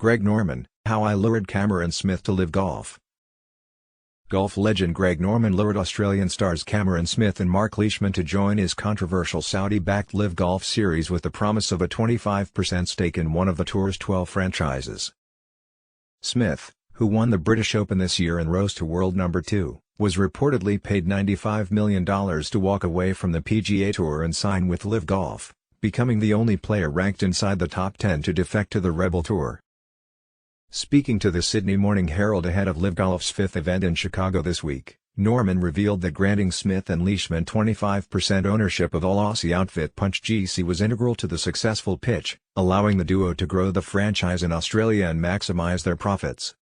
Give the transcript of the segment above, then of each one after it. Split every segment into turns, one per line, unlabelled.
Greg Norman, How I Lured Cameron Smith to LIV Golf. Golf legend Greg Norman lured Australian stars Cameron Smith and Mark Leishman to join his controversial Saudi-backed LIV Golf series with the promise of a 25% stake in one of the tour's 12 franchises. Smith, who won the British Open this year and rose to world number 2, was reportedly paid $95 million to walk away from the PGA Tour and sign with LIV Golf, becoming the only player ranked inside the top 10 to defect to the Rebel Tour. Speaking to the Sydney Morning Herald ahead of LIV Golf's 5th event in Chicago this week, Norman revealed that granting Smith and Leishman 25% ownership of all Aussie outfit Punch GC was integral to the successful pitch, allowing the duo to grow the franchise in Australia and maximize their profits.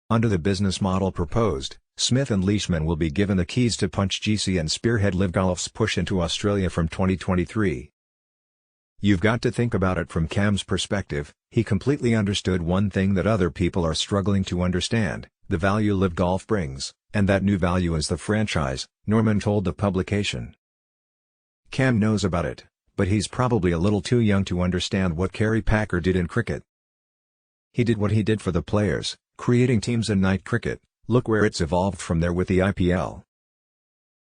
Under the business model proposed, Smith and Leishman will be given the keys to Punch GC and spearhead LIV Golf's push into Australia from 2023. You've got to think about it from Cam's perspective. He completely understood one thing that other people are struggling to understand, the value LIV Golf brings, and that new value is the franchise, Norman told the publication. Cam knows about it, but he's probably a little too young to understand what Kerry Packer did in cricket. He did what he did for the players, creating teams in night cricket. Look where it's evolved from there with the IPL.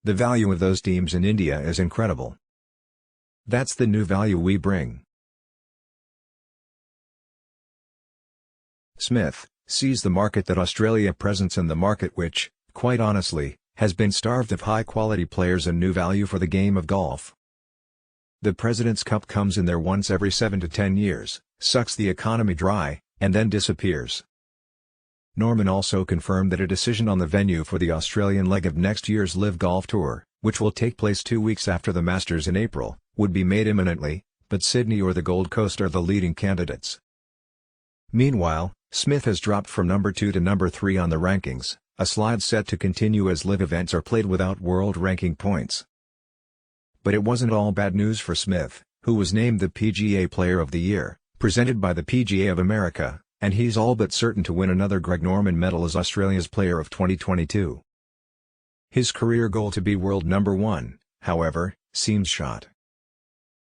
The value of those teams in India is incredible. That's the new value we bring. Smith sees the market that Australia presents in the market which, quite honestly, has been starved of high-quality players and new value for the game of golf. The President's Cup comes in there once every 7 to 10 years, sucks the economy dry, and then disappears. Norman also confirmed that a decision on the venue for the Australian leg of next year's LIV Golf Tour, which will take place 2 weeks after the Masters in April, would be made imminently, but Sydney or the Gold Coast are the leading candidates. Meanwhile, Smith has dropped from number 2 to number 3 on the rankings, a slide set to continue as LIV events are played without world ranking points. But it wasn't all bad news for Smith, who was named the PGA Player of the Year, presented by the PGA of America, and he's all but certain to win another Greg Norman medal as Australia's Player of 2022. His career goal to be world number 1, however, seems shot.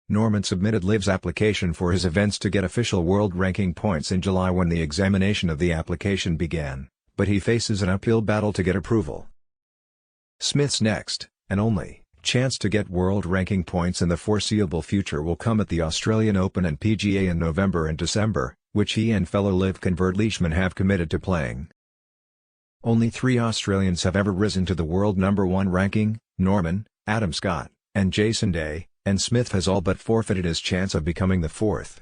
Norman submitted LIV's application for his events to get official world ranking points in July when the examination of the application began, but he faces an uphill battle to get approval. Smith's next, and only, chance to get world ranking points in the foreseeable future will come at the Australian Open and PGA in November and December, which he and fellow LIV convert Leishman have committed to playing. Only 3 Australians have ever risen to the world number 1 ranking, Norman, Adam Scott, and Jason Day, and Smith has all but forfeited his chance of becoming the 4th.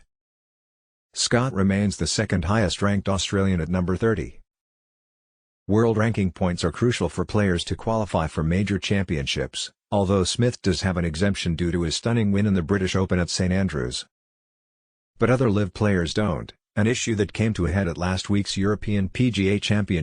Scott remains the 2nd highest ranked Australian at number 30. World ranking points are crucial for players to qualify for major championships, although Smith does have an exemption due to his stunning win in the British Open at St Andrews. But other LIV players don't, an issue that came to a head at last week's European PGA Championship.